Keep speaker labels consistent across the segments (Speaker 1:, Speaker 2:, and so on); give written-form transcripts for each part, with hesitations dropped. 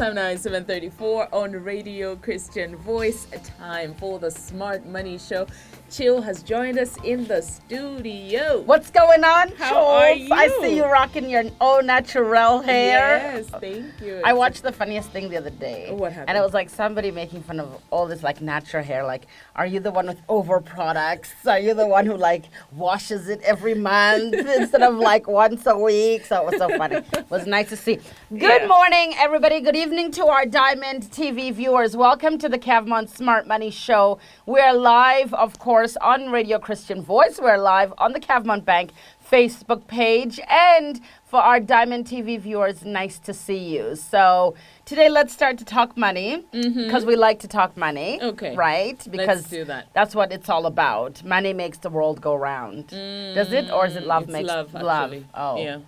Speaker 1: time now is 7:34 on Radio Christian Voice. Time for the Smart Money Show. Chill has joined us in the studio.
Speaker 2: What's going on,
Speaker 1: How are you?
Speaker 2: I see you rocking your au naturel hair.
Speaker 1: Yes, thank you.
Speaker 2: I watched the funniest thing the other day.
Speaker 1: What happened?
Speaker 2: And it was like somebody making fun of all this like natural hair. Like, are you the one with over products? Are you the one who like washes it every month instead of like once a week? So it was so funny. It was nice to see. Good morning, everybody. Good evening to our Diamond TV viewers. Welcome to the Cavmont Smart Money Show. We're live, of course, on Radio Christian Voice. We're live on the Cavmont Bank Facebook page. And for our Diamond TV viewers, nice to see you. So today, let's start to talk money because we like to talk money.
Speaker 1: Okay.
Speaker 2: Right? Because
Speaker 1: let's do that.
Speaker 2: That's what it's all about. Money makes the world go round. Does it? Or is it love
Speaker 1: It's
Speaker 2: makes
Speaker 1: love? Actually.
Speaker 2: Oh.
Speaker 1: Yeah.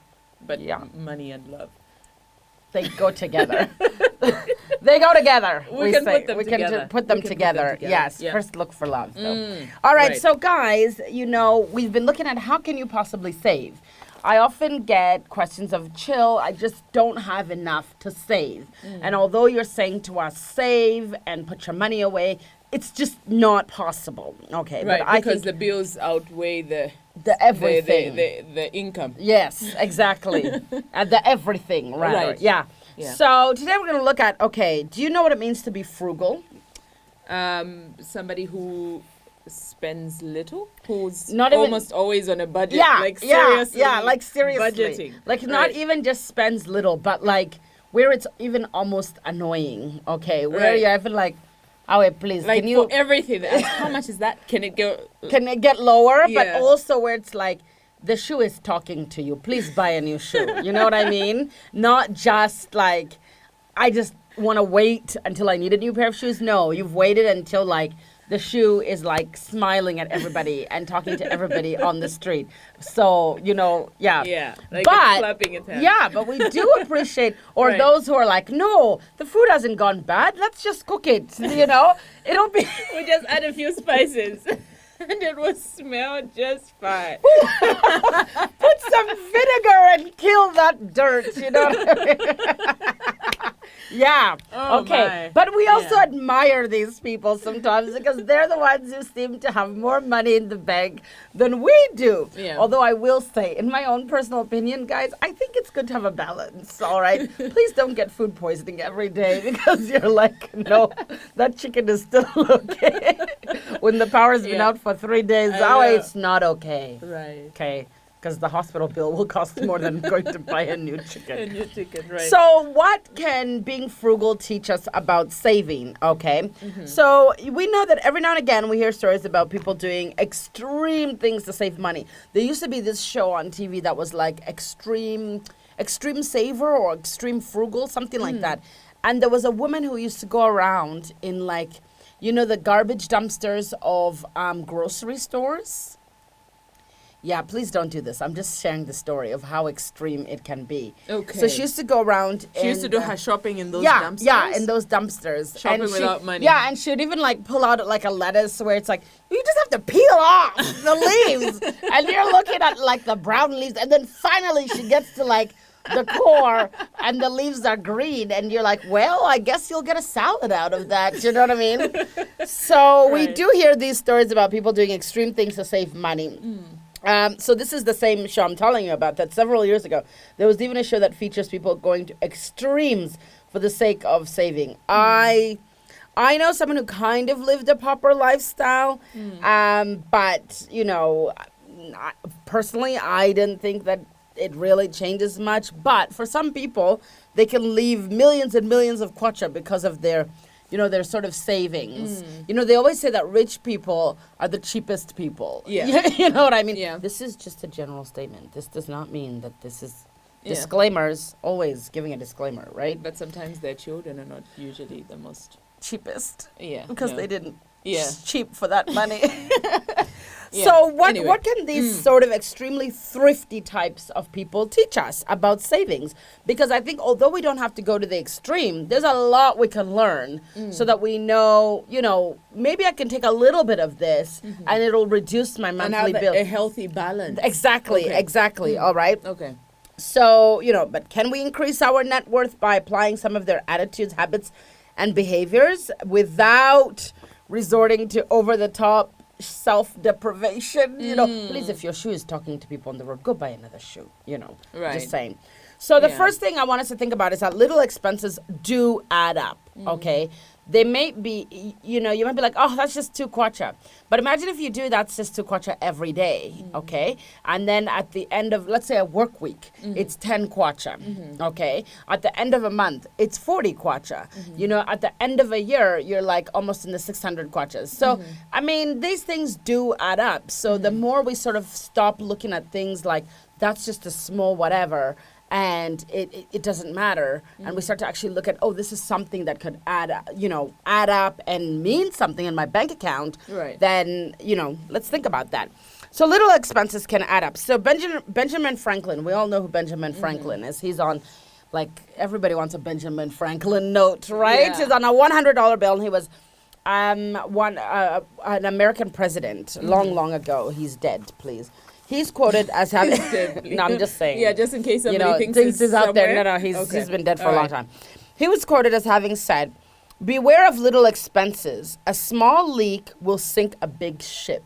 Speaker 1: But
Speaker 2: Yeah.
Speaker 1: money and love.
Speaker 2: They go together. They go together.
Speaker 1: We can put them
Speaker 2: we
Speaker 1: together.
Speaker 2: Can put them
Speaker 1: We can put them
Speaker 2: together.
Speaker 1: together.
Speaker 2: Yes.
Speaker 1: Yeah.
Speaker 2: First look for love, though. All right.
Speaker 1: right.
Speaker 2: So, guys, you know, we've been looking at how can you possibly save. I often get questions of, Chill, I just don't have enough to save. And although you're saying to us, save and put your money away, it's just not possible. Okay.
Speaker 1: Right,
Speaker 2: but I
Speaker 1: because
Speaker 2: think
Speaker 1: the bills outweigh the
Speaker 2: everything.
Speaker 1: the income.
Speaker 2: Yes, exactly. And the everything, right?
Speaker 1: Right.
Speaker 2: Yeah.
Speaker 1: Yeah.
Speaker 2: So today we're going to look at, okay, do you know what it means to be frugal?
Speaker 1: Somebody who spends little, who's
Speaker 2: Not even-
Speaker 1: almost always on a budget.
Speaker 2: Yeah,
Speaker 1: like seriously.
Speaker 2: like seriously.
Speaker 1: Budgeting.
Speaker 2: Like not
Speaker 1: Right.
Speaker 2: even just spends little, but like where it's even almost annoying, okay? Where
Speaker 1: Right.
Speaker 2: you're even like, oh, wait, please,
Speaker 1: Like
Speaker 2: can you,
Speaker 1: for everything. How much is that? Can it go?
Speaker 2: can it get lower?
Speaker 1: Yeah.
Speaker 2: But also where it's like, the shoe is talking to you. Please buy a new shoe. You know what I mean? Not just like, I just want to wait until I need a new pair of shoes. No, you've waited until like the shoe is like smiling at everybody and talking to everybody on the street. So, you know, yeah.
Speaker 1: Yeah, like
Speaker 2: but,
Speaker 1: it's clapping its hands.
Speaker 2: Yeah, but we do appreciate, or
Speaker 1: Right.
Speaker 2: those who are like, no, the food hasn't gone bad. Let's just cook it. You know, it'll be.
Speaker 1: We just add a few spices. And it will smell just fine.
Speaker 2: Put some vinegar and kill that dirt, you know what I mean? Yeah.
Speaker 1: Oh,
Speaker 2: okay.
Speaker 1: my.
Speaker 2: But we also
Speaker 1: Yeah.
Speaker 2: admire these people sometimes because they're the ones who seem to have more money in the bank than we do.
Speaker 1: Yeah.
Speaker 2: Although I will say, in my own personal opinion, guys, I think it's good to have a balance, all right? Please don't get food poisoning every day because you're like, no, that chicken is still okay. When the power's been
Speaker 1: Yeah.
Speaker 2: out for 3 days,
Speaker 1: I
Speaker 2: oh,
Speaker 1: know.
Speaker 2: it's not okay.
Speaker 1: Right.
Speaker 2: Okay, because the hospital bill will cost more than going to buy a new chicken.
Speaker 1: And your chicken, right.
Speaker 2: So what can being frugal teach us about saving, okay? So we know that every now and again we hear stories about people doing extreme things to save money. There used to be this show on TV that was like extreme saver or extreme frugal, something like that. And there was a woman who used to go around in like, you know, the garbage dumpsters of grocery stores. Yeah, please don't do this. I'm just sharing the story of how extreme it can be.
Speaker 1: Okay.
Speaker 2: So she used to go around.
Speaker 1: She used to do
Speaker 2: and,
Speaker 1: her shopping in those
Speaker 2: yeah,
Speaker 1: dumpsters?
Speaker 2: Yeah, in those dumpsters.
Speaker 1: Shopping
Speaker 2: And she-
Speaker 1: without money.
Speaker 2: Yeah, and she'd even like pull out like a lettuce where it's like, you just have to peel off the leaves. And you're looking at like the brown leaves. And then finally she gets to like the core and the leaves are green. And you're like, well, I guess you'll get a salad out of that. You know what I mean? So we
Speaker 1: Right.
Speaker 2: do hear these stories about people doing extreme things to save money. So this is the same show I'm telling you about that several years ago. There was even a show that features people going to extremes for the sake of saving. I know someone who kind of lived a pauper lifestyle, but, you know, personally, I didn't think that it really changes much. But for some people, they can leave millions and millions of kwacha because of their, you know, their sort of savings. You know, they always say that rich people are the cheapest people.
Speaker 1: Yeah.
Speaker 2: You know what I mean?
Speaker 1: Yeah.
Speaker 2: This is just a general statement. This does not mean that this is
Speaker 1: Yeah.
Speaker 2: disclaimers, always giving a disclaimer, right?
Speaker 1: But sometimes their children are not usually the most.
Speaker 2: Cheapest.
Speaker 1: Yeah.
Speaker 2: Because
Speaker 1: no.
Speaker 2: they didn't
Speaker 1: Yeah.
Speaker 2: cheap for that money.
Speaker 1: Yeah.
Speaker 2: So what
Speaker 1: Anyway.
Speaker 2: what can these sort of extremely thrifty types of people teach us about savings? Because I think although we don't have to go to the extreme, there's a lot we can learn so that we know, you know, maybe I can take a little bit of this and it'll reduce my
Speaker 1: And
Speaker 2: monthly
Speaker 1: have
Speaker 2: bill.
Speaker 1: a healthy balance.
Speaker 2: Exactly,
Speaker 1: Okay.
Speaker 2: exactly. All right.
Speaker 1: Okay.
Speaker 2: So, but can we increase our net worth by applying some of their attitudes, habits, and behaviors without resorting to over-the-top self-deprivation? Please, if your shoe is talking to people on the road, go buy another shoe,
Speaker 1: Right.
Speaker 2: just saying. So the first thing I want us to think about is that little expenses do add up, okay? They may be, you might be like, oh, that's just 2 kwacha. But imagine if you do that's just 2 kwacha every day, okay? And then at the end of, let's say, a work week, it's 10 kwacha, okay? At the end of a month, it's 40 kwacha. At the end of a year, you're like almost in the 600 kwachas. So, I mean, these things do add up. So the more we sort of stop looking at things like, that's just a small whatever, and it doesn't matter, and we start to actually look at, oh, this is something that could add up and mean something in my bank account,
Speaker 1: right.
Speaker 2: Then, let's think about that. So little expenses can add up. So Benjamin Franklin, we all know who Benjamin Franklin is. He's on, like, everybody wants a Benjamin Franklin note, right?
Speaker 1: Yeah.
Speaker 2: He's on a $100 bill, and he was an American president long ago. He's dead, please. He's quoted as having. No, I'm just saying.
Speaker 1: Yeah, just in case somebody thinks
Speaker 2: he's out there.
Speaker 1: somewhere.
Speaker 2: No, he's been dead for
Speaker 1: All
Speaker 2: a long time. He was quoted as having said, "Beware of little expenses. A small leak will sink a big ship."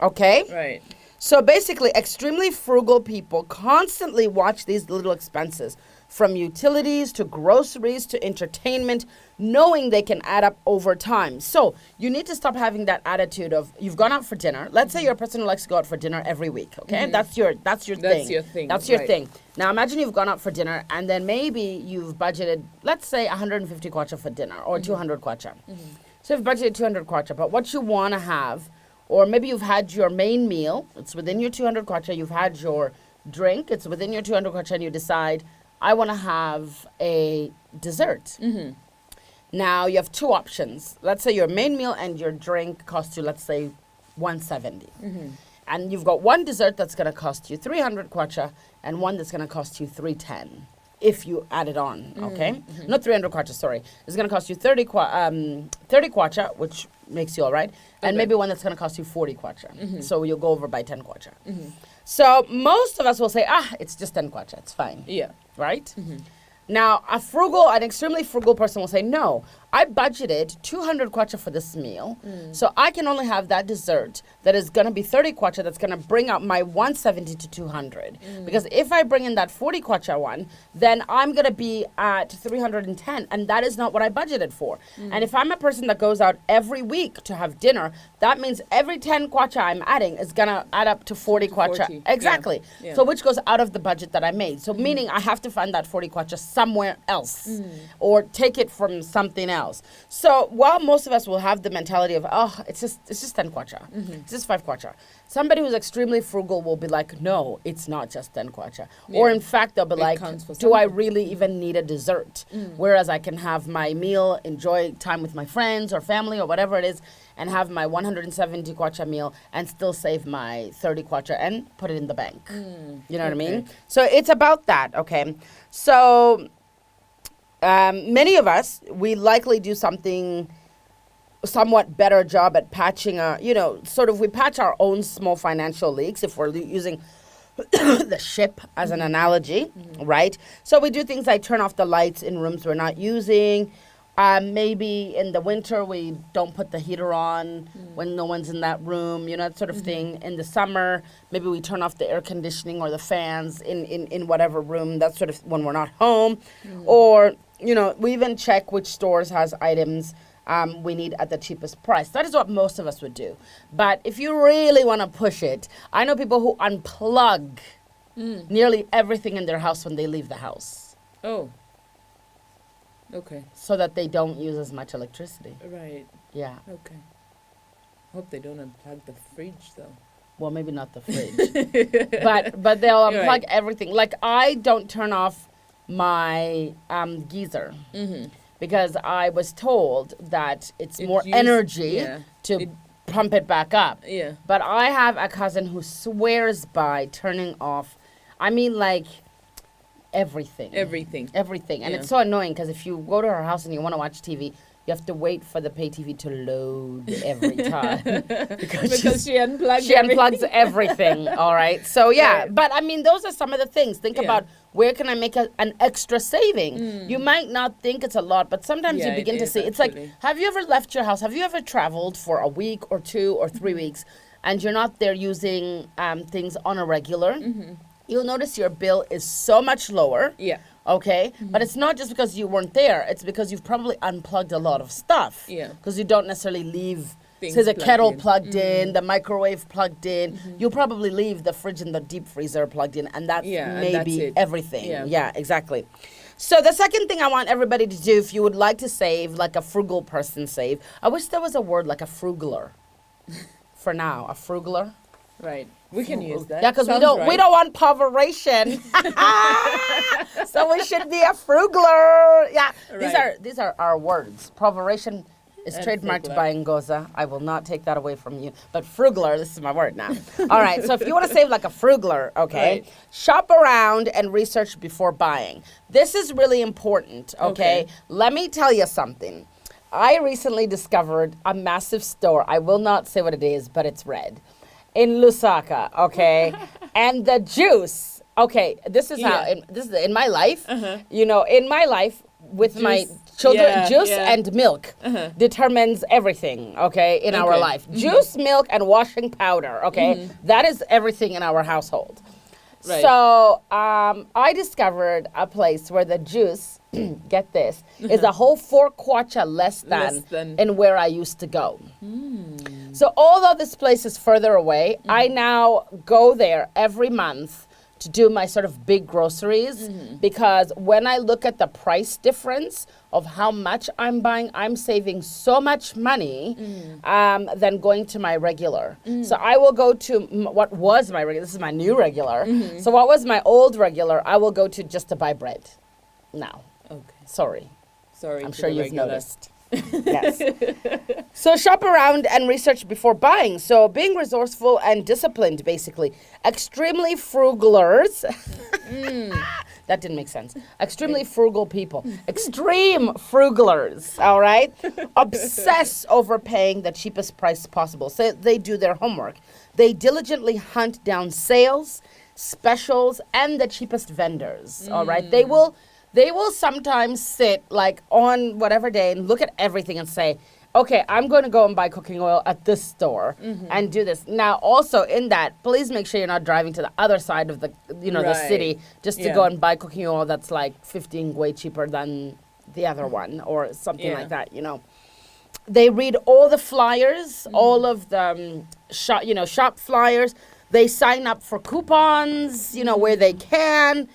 Speaker 2: Okay?
Speaker 1: Right.
Speaker 2: So basically, extremely frugal people constantly watch these little expenses, from utilities to groceries to entertainment, knowing they can add up over time. So you need to stop having that attitude of, you've gone out for dinner. Let's say you're a person who likes to go out for dinner every week, okay? That's your thing.
Speaker 1: That's your thing.
Speaker 2: That's your
Speaker 1: right.
Speaker 2: thing. Now imagine you've gone out for dinner and then maybe you've budgeted, let's say 150 kwacha for dinner or 200 kwacha. So you've budgeted 200 kwacha, but what you want to have, or maybe you've had your main meal, it's within your 200 kwacha, you've had your drink, it's within your 200 kwacha, and you decide, I want to have a dessert. Now you have 2 options. Let's say your main meal and your drink cost you, let's say, 170. And you've got one dessert that's going to cost you 300 kwacha and one that's going to cost you 310 if you add it on, okay? Not 300 kwacha, sorry. It's going to cost you 30 kwacha, which makes you all right, and maybe one that's going to cost you 40 kwacha. So you'll go over by 10 kwacha. So most of us will say, it's just 10 kwacha, it's fine.
Speaker 1: Yeah.
Speaker 2: Right? Now, an extremely frugal person will say, no, I budgeted 200 kwacha for this meal, so I can only have that dessert that is going to be 30 kwacha that's going to bring up my 170 to 200. Because if I bring in that 40 kwacha one, then I'm going to be at 310, and that is not what I budgeted for. And if I'm a person that goes out every week to have dinner, that means every 10 kwacha I'm adding is going to add up to 40 kwacha.
Speaker 1: 40.
Speaker 2: Exactly.
Speaker 1: Yeah.
Speaker 2: So which goes out of the budget that I made. So meaning I have to find that 40 kwacha somewhere else or take it from something else. So while most of us will have the mentality of, it's just 10 kwacha, it's just 5 kwacha, somebody who's extremely frugal will be like, no, it's not just 10 kwacha. Or in fact, they'll be like, do I really even need a dessert? Whereas I can have my meal, enjoy time with my friends or family or whatever it is, and have my 170 kwacha meal and still save my 30 kwacha and put it in the bank. You know what I mean? So it's about that, okay? So many of us, we likely do something somewhat better job at patching we patch our own small financial leaks if we're using the ship as an analogy, right? So we do things like turn off the lights in rooms we're not using. Maybe in the winter we don't put the heater on when no one's in that room, that sort of thing. In the summer, maybe we turn off the air conditioning or the fans in whatever room, that's sort of when we're not home. Or, we even check which stores has items we need at the cheapest price. That is what most of us would do. But if you really want to push it, I know people who unplug nearly everything in their house when they leave the house.
Speaker 1: Oh. Okay.
Speaker 2: So that they don't use as much electricity.
Speaker 1: Right.
Speaker 2: Yeah.
Speaker 1: Okay. Hope they don't unplug the fridge though.
Speaker 2: Well, maybe not the fridge. but they'll unplug everything. Like I don't turn off my geyser because I was told that it's more energy to pump it back up.
Speaker 1: Yeah.
Speaker 2: But I have a cousin who swears by turning off, everything.
Speaker 1: Everything.
Speaker 2: And it's so annoying because if you go to her house and you want to watch TV, you have to wait for the pay TV to load every time.
Speaker 1: Because she unplugged
Speaker 2: She unplugs everything, all right? So, yeah.
Speaker 1: Right.
Speaker 2: But, I mean, those are some of the things. Think about where can I make an extra saving? You might not think it's a lot, but sometimes you begin to see. It's like, have you ever left your house? Have you ever traveled for a week or 2 or 3 weeks and you're not there using things on a regular? You'll notice your bill is so much lower.
Speaker 1: Yeah.
Speaker 2: Okay, but it's not just because you weren't there. It's because you've probably unplugged a lot of stuff.
Speaker 1: Yeah.
Speaker 2: Because you don't necessarily leave,
Speaker 1: Things
Speaker 2: say, the
Speaker 1: plugged
Speaker 2: kettle
Speaker 1: in.
Speaker 2: plugged in, the microwave plugged in. You'll probably leave the fridge and the deep freezer plugged in, and that's
Speaker 1: and
Speaker 2: maybe
Speaker 1: that's it.
Speaker 2: everything.
Speaker 1: Yeah.
Speaker 2: Yeah, exactly. So the second thing I want everybody to do, if you would like to save, like a frugal person save, I wish there was a word like a frugaler. For now, a frugaler.
Speaker 1: Right. We can use that.
Speaker 2: Yeah, because we
Speaker 1: Sounds
Speaker 2: don't
Speaker 1: right.
Speaker 2: want poveration. So we should be a frugaler. Yeah,
Speaker 1: Right.
Speaker 2: these are our words. Poveration is
Speaker 1: And
Speaker 2: trademarked
Speaker 1: frugaler.
Speaker 2: by Ngoza. I will not take that away from you. But frugaler, this is my word now. All right, so if you want to save like a frugaler, okay,
Speaker 1: Right.
Speaker 2: shop around and research before buying. This is really important, okay?
Speaker 1: Okay.
Speaker 2: Let me tell you something. I recently discovered a massive store. I will not say what it is, but it's red. In Lusaka, okay? And the juice, okay, this is how, this is in my life, you know, in my life with my
Speaker 1: Juice,
Speaker 2: children, juice
Speaker 1: yeah.
Speaker 2: and milk determines everything, okay, in our
Speaker 1: Okay.
Speaker 2: life. Juice, milk, and washing powder, okay? That is everything in our household.
Speaker 1: Right.
Speaker 2: So I discovered a place where the juice, get this, is a whole 4 kwacha less than in where I used to go. So although this place is further away, I now go there every month to do my sort of big groceries because when I look at the price difference of how much I'm buying, I'm saving so much money than going to my regular. So I will go to what was my regular. This is my new regular. So what was my old regular, I will go to just to buy bread now.
Speaker 1: Okay.
Speaker 2: Sorry. I'm
Speaker 1: to
Speaker 2: sure
Speaker 1: the
Speaker 2: you've
Speaker 1: regular.
Speaker 2: noticed. Yes. So shop around and research before buying. So being resourceful and disciplined, basically. Extremely frugalers. That didn't make sense. Extremely frugal people. Extreme frugalers, all right? Obsess over paying the cheapest price possible. So they do their homework. They diligently hunt down sales, specials, and the cheapest vendors, all right? They will sometimes sit like on whatever day and look at everything and say, okay, I'm going to go and buy cooking oil at this store and do this. Now, also in that, please make sure you're not driving to the other side of the, the
Speaker 1: Right.
Speaker 2: city just to go and buy cooking oil that's like 15 way cheaper than the other one or something like that, you know. They read all the flyers, all of the shop flyers. They sign up for coupons, where they can.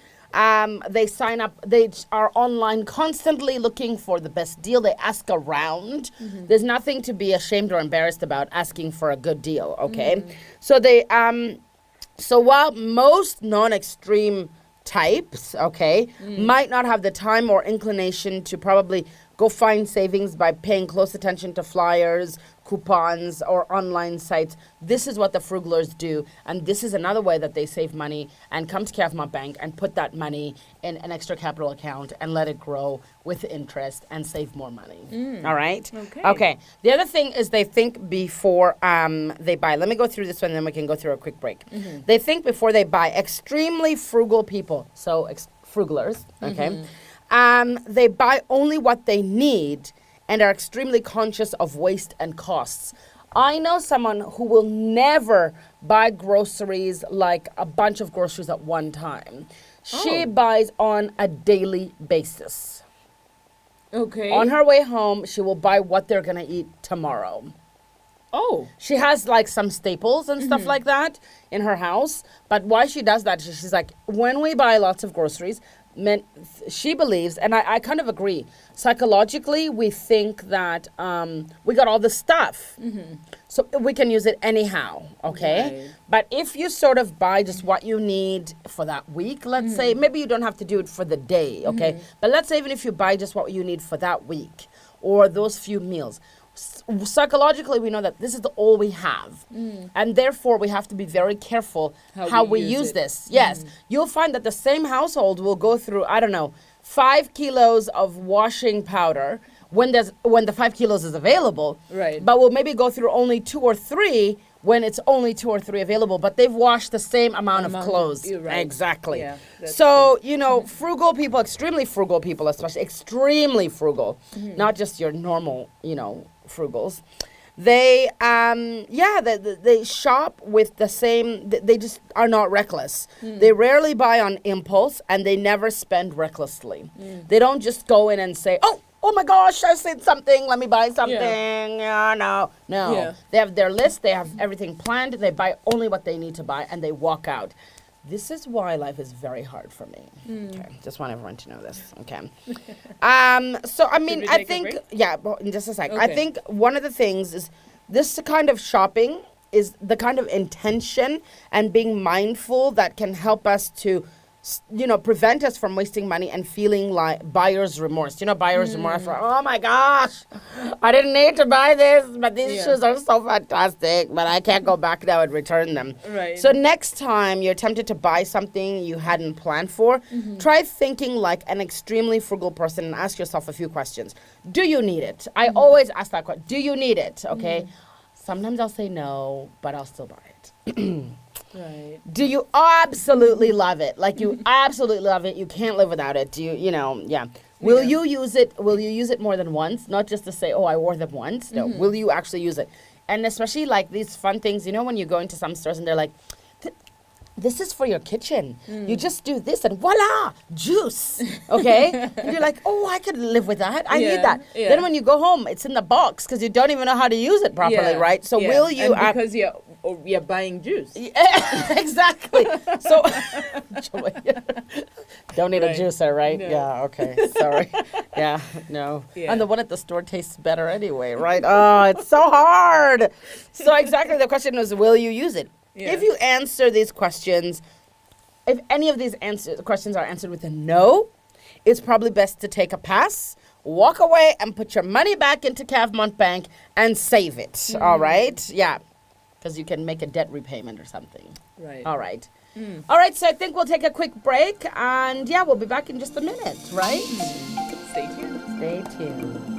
Speaker 2: They sign up. They are online constantly looking for the best deal. They ask around. There's nothing to be ashamed or embarrassed about asking for a good deal, okay? So they, so while most non-extreme types, okay, might not have the time or inclination to probably go find savings by paying close attention to flyers, coupons, or online sites. This is what the frugalers do, and this is another way that they save money and come to Cavmont Bank and put that money in an extra capital account and let it grow with interest and save more money. All right? Okay. The other thing is they think before they buy. Let me go through this one, and then we can go through a quick break. They think before they buy. Extremely frugal people, so frugalers, okay? They buy only what they need and are extremely conscious of waste and costs. I know someone who will never buy groceries, like a bunch of groceries at one time. She buys on a daily basis.
Speaker 1: Okay.
Speaker 2: On her way home, she will buy what they're going to eat tomorrow.
Speaker 1: Oh.
Speaker 2: She has like some staples and stuff like that in her house. But why she does that, she's like, when we buy lots of groceries, she believes, and I kind of agree, psychologically we think that we got all the stuff, so we can use it anyhow, okay?
Speaker 1: Right.
Speaker 2: But if you sort of buy just what you need for that week, let's say, maybe you don't have to do it for the day, okay? But let's say even if you buy just what you need for that week or those few meals, psychologically we know that this is all we have, and therefore we have to be very careful how we use this. Yes, you'll find that the same household will go through, I don't know, 5 kilos of washing powder when the 5 kilos is available.
Speaker 1: Right.
Speaker 2: But we'll maybe go through only 2 or 3 when it's only 2 or 3 available, but they've washed the same amount of clothes.
Speaker 1: You're right.
Speaker 2: Exactly.
Speaker 1: Yeah,
Speaker 2: so, frugal people, extremely frugal people, especially extremely frugal, not just your normal, frugals. They, they shop with the same, they just are not reckless. They rarely buy on impulse, and they never spend recklessly. They don't just go in and say, oh my gosh, I said something, let me buy something. No.
Speaker 1: Yeah.
Speaker 2: They have their list, they have everything planned, they buy only what they need to buy, and they walk out. This is why life is very hard for me. Okay, just want everyone to know this. Okay. So, I mean, I think, in just a sec. Okay. I think one of the things is this kind of shopping is the kind of intention and being mindful that can help us to prevent us from wasting money and feeling like buyer's remorse. Buyer's remorse for, oh my gosh, I didn't need to buy this, but these shoes are so fantastic, but I can't go back now and return them.
Speaker 1: Right.
Speaker 2: So next time you're tempted to buy something you hadn't planned for, try thinking like an extremely frugal person and ask yourself a few questions. Do you need it? I always ask that question. Do you need it? Okay. Sometimes I'll say no, but I'll still buy it.
Speaker 1: Right.
Speaker 2: Do you absolutely love it? Like you absolutely love it. You can't live without it. Do you, Will you use it? Will you use it more than once? Not just to say, oh, I wore them once. No. Will you actually use it? And especially like these fun things, when you go into some stores and they're like, this is for your kitchen. You just do this and voila, juice. Okay? And you're like, oh, I could live with that. I need that. Yeah. Then when you go home, it's in the box because you don't even know how to use it properly, right? So will you...
Speaker 1: And because you're buying juice.
Speaker 2: Yeah, exactly. So, don't need a juicer, right?
Speaker 1: No.
Speaker 2: Yeah, okay. Sorry. Yeah, no.
Speaker 1: Yeah.
Speaker 2: And the one at the store tastes better anyway, right? Oh, it's so hard. So exactly the question was, will you use it? Yeah. If you answer these questions, if any of these questions are answered with a no, it's probably best to take a pass, walk away, and put your money back into Cavmont Bank and save it. All right? Yeah. Because you can make a debt repayment or something.
Speaker 1: Right.
Speaker 2: All right. All right, so I think we'll take a quick break, and we'll be back in just a minute, right?
Speaker 1: Stay tuned.
Speaker 2: Stay tuned.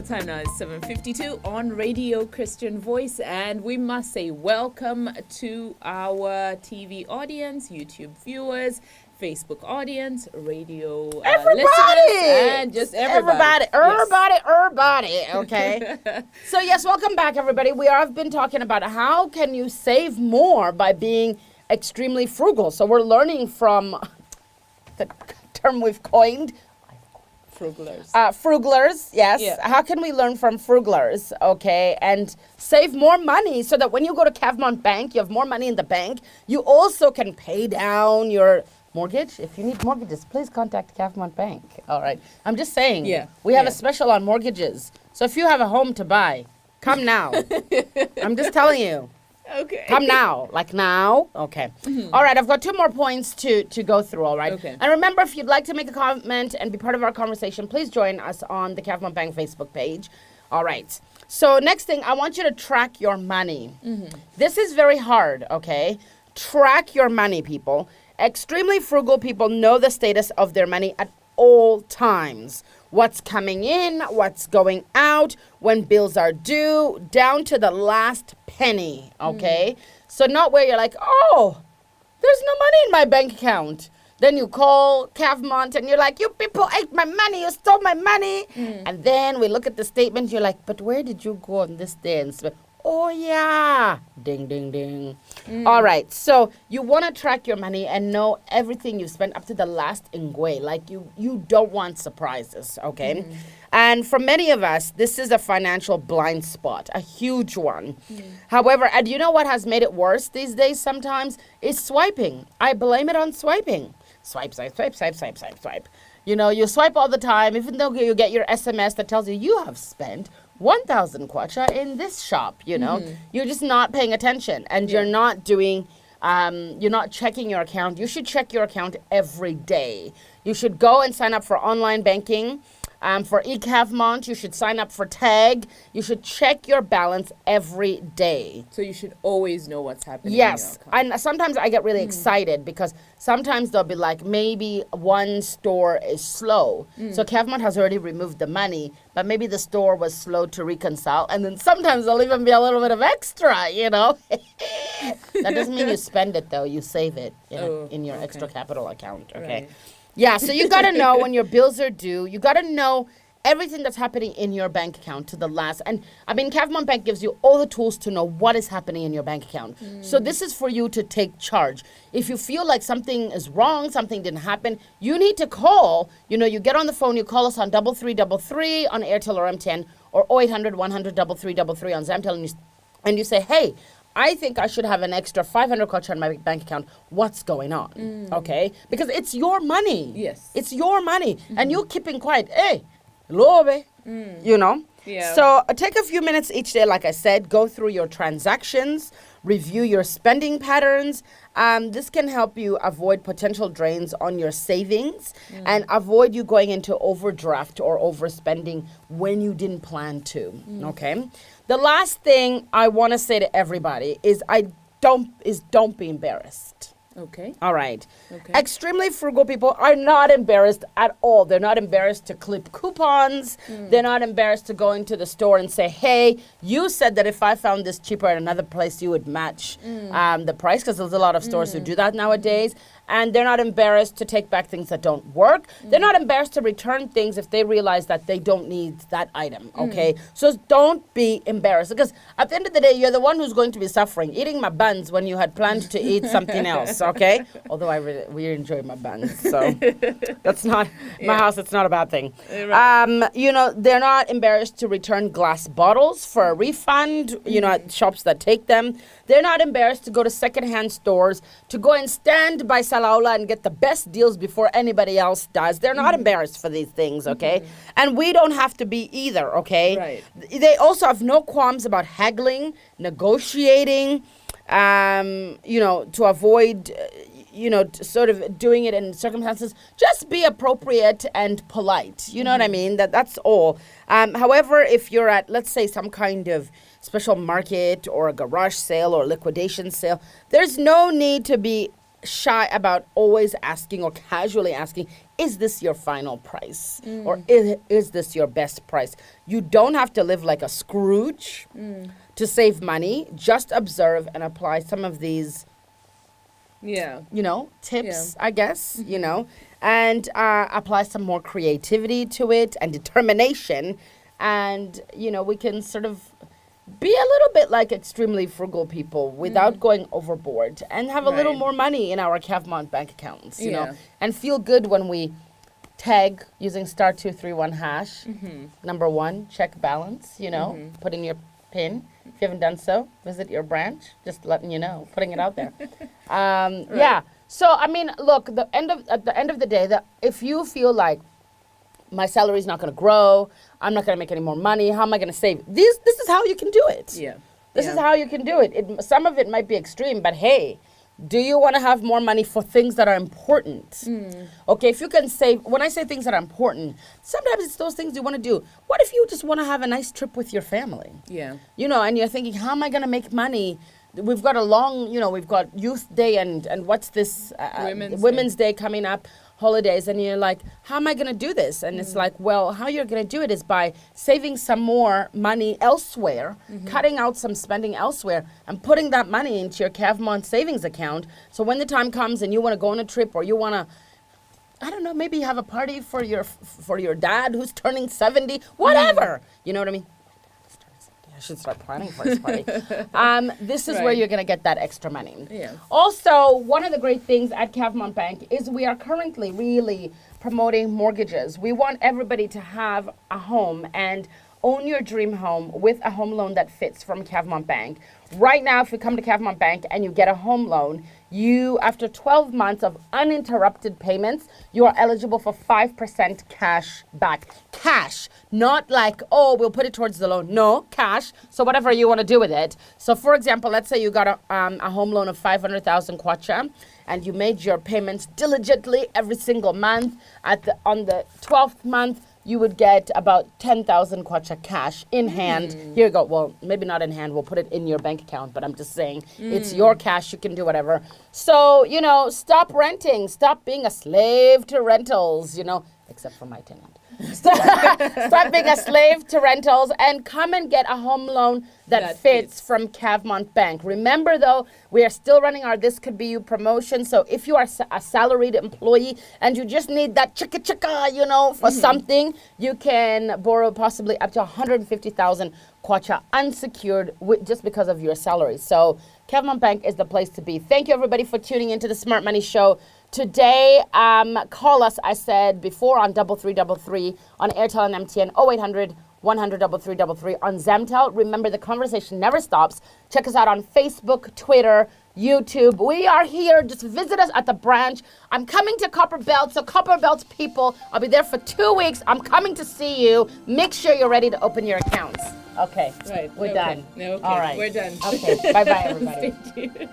Speaker 1: Time now is 7:52 on Radio Christian Voice, and we must say welcome to our TV audience, YouTube viewers, Facebook audience, radio listeners, and just everybody.
Speaker 2: Everybody, okay? So yes, welcome back, everybody. We have been talking about how can you save more by being extremely frugal. So we're learning from the term we've coined,
Speaker 1: frugalers.
Speaker 2: Frugalers, yes.
Speaker 1: Yeah.
Speaker 2: How can we learn from frugalers, okay, and save more money so that when you go to Cavmont Bank, you have more money in the bank. You also can pay down your mortgage. If you need mortgages, please contact Cavmont Bank. All right. I'm just saying.
Speaker 1: Yeah.
Speaker 2: We have a special on mortgages. So if you have a home to buy, come now. I'm just telling you.
Speaker 1: Okay.
Speaker 2: Come now. Like now? Okay. All right, I've got 2 more points to go through, all right?
Speaker 1: Okay.
Speaker 2: And remember, if you'd like to make a comment and be part of our conversation, please join us on the Cavmont Bank Facebook page. All right. So next thing, I want you to track your money. This is very hard, okay? Track your money, people. Extremely frugal people know the status of their money at all times. What's coming in, what's going out, when bills are due, down to the last penny, okay? So not where you're like, oh, there's no money in my bank account. Then you call Cavmont and you're like, you people ate my money, you stole my money. And then we look at the statement, you're like, but where did you go on this day and spend? Oh, yeah. Ding, ding, ding. All right. So you want to track your money and know everything you spent up to the last ingwe. Like you don't want surprises, okay? And for many of us, this is a financial blind spot, a huge one. However, and you know what has made it worse these days sometimes? Is swiping. I blame it on swiping. Swipe, swipe, swipe, swipe, swipe, swipe, swipe. You know, you swipe all the time, even though you get your SMS that tells you have spent 1,000 kwacha in this shop, you know. You're just not paying attention, and you're not doing, you're not checking your account. You should check your account every day. You should go and sign up for online banking. For Cavmont, you should sign up for Tag. You should check your balance every day.
Speaker 1: So you should always know what's happening.
Speaker 2: Yes,
Speaker 1: in your account.
Speaker 2: and sometimes I get really excited because sometimes they'll be like, maybe one store is slow. So Cavmont has already removed the money, but maybe the store was slow to reconcile. And then sometimes there'll even be a little bit of extra, you know. That doesn't mean you spend it, though. You save it in your extra capital account, okay?
Speaker 1: Right.
Speaker 2: Yeah, so you got to know when your bills are due. You got to know everything that's happening in your bank account to the last. And I mean, Cavmont Bank gives you all the tools to know what is happening in your bank account. So this is for you to take charge. If you feel like something is wrong, something didn't happen, you need to call. You know, you get on the phone, you call us on 3333 on Airtel or MTN or 0800 100 3333 on Zamtel, and you say, hey, I think I should have an extra 500 kwacha in my bank account. What's going on? Okay? Because it's your money.
Speaker 1: Yes.
Speaker 2: It's your money. And you're keeping quiet. Hey, lobe. You know?
Speaker 1: Yeah.
Speaker 2: So take a few minutes each day, like I said, go through your transactions, review your spending patterns. This can help you avoid potential drains on your savings and avoid you going into overdraft or overspending when you didn't plan to. Okay? The last thing I want to say to everybody is don't be embarrassed.
Speaker 1: Okay.
Speaker 2: All right.
Speaker 1: Okay.
Speaker 2: Extremely frugal people are not embarrassed at all. They're not embarrassed to clip coupons. They're not embarrassed to go into the store and say, hey, you said that if I found this cheaper at another place, you would match the price, because there's a lot of stores who do that nowadays. And they're not embarrassed to take back things that don't work. They're not embarrassed to return things if they realize that they don't need that item, okay? So don't be embarrassed, because at the end of the day, you're the one who's going to be suffering, eating my buns when you had planned to eat something else, okay? Although we enjoy my buns, so that's not, my house, it's not a bad thing.
Speaker 1: Right.
Speaker 2: You know, they're not embarrassed to return glass bottles for a refund, you know, at shops that take them. They're not embarrassed to go to secondhand stores, to go and stand by Salaula and get the best deals before anybody else does. They're not embarrassed for these things, okay? And we don't have to be either, okay?
Speaker 1: Right.
Speaker 2: They also have no qualms about haggling, negotiating, you know, to avoid, you know, sort of doing it in circumstances. Just be appropriate and polite. You know what I mean? That's all. However, if you're at, let's say, some kind of special market or a garage sale or liquidation sale, there's no need to be shy about always asking or casually asking, is this your final price? Or is this your best price? You don't have to live like a Scrooge to save money. Just observe and apply some of these, you know, tips, I guess, you know, and apply some more creativity to it and determination. And, you know, we can sort of be a little bit like extremely frugal people without going overboard, and have a little more money in our Cavmont bank accounts, you know, and feel good when we tag using *231#. Number 1, check balance, you know, put in your PIN. If you haven't done so, visit your branch. Just letting you know, putting it out there. Yeah. So, I mean, look, at the end of the day, if you feel like my salary is not going to grow, I'm not going to make any more money, how am I going to save? This is how you can do it.
Speaker 1: Yeah.
Speaker 2: This is how you can do it. Some of it might be extreme, but hey, do you want to have more money for things that are important? Okay, if you can save, when I say things that are important, sometimes it's those things you want to do. What if you just want to have a nice trip with your family?
Speaker 1: Yeah.
Speaker 2: You know, and you're thinking, how am I going to make money? We've got a long, you know, we've got Youth Day and what's this? Women's Day coming up. Holidays, and you're like, how am I going to do this? And it's like, well, how you're going to do it is by saving some more money elsewhere, cutting out some spending elsewhere, and putting that money into your Cavmont savings account. So when the time comes and you want to go on a trip, or you want to, I don't know, maybe have a party for your dad who's turning 70, whatever. You know what I mean? I should start planning for his party. This is where you're going to get that extra money.
Speaker 1: Yeah.
Speaker 2: Also, one of the great things at Cavmont Bank is we are currently really promoting mortgages. We want everybody to have a home and own your dream home with a home loan that fits from Cavmont Bank. Right now, if you come to Cavmont Bank and you get a home loan, you, after 12 months of uninterrupted payments, you are eligible for 5% cash back. Cash, not like, oh, we'll put it towards the loan. No, cash. So whatever you want to do with it. So for example, let's say you got a home loan of 500,000 kwacha, and you made your payments diligently every single month. On the 12th month, you would get about 10,000 kwacha cash in hand. Here you go. Well, maybe not in hand. We'll put it in your bank account, but I'm just saying it's your cash. You can do whatever. So, stop renting. Stop being a slave to rentals, except for my tenant. Stop being a slave to rentals and come and get a home loan that fits from Cavmont Bank. Remember, though, we are still running our This Could Be You promotion. So if you are a salaried employee and you just need that chicka, for something, you can borrow possibly up to 150,000 kwacha unsecured just because of your salary. So Cavmont Bank is the place to be. Thank you, everybody, for tuning into the Smart Money Show. Today, call us, I said before, on 3333 on Airtel and MTN, 0800 100 3333 on Zemtel. Remember, the conversation never stops. Check us out on Facebook, Twitter, YouTube. We are here. Just visit us at the branch. I'm coming to Copper Belt, so Copper Belt people, I'll be there for 2 weeks. I'm coming to see you. Make sure you're ready to open your accounts. Okay.
Speaker 1: Right.
Speaker 2: We're done.
Speaker 1: Okay.
Speaker 2: All right.
Speaker 1: We're done.
Speaker 2: Okay. Bye-bye, everybody.
Speaker 1: Stay tuned.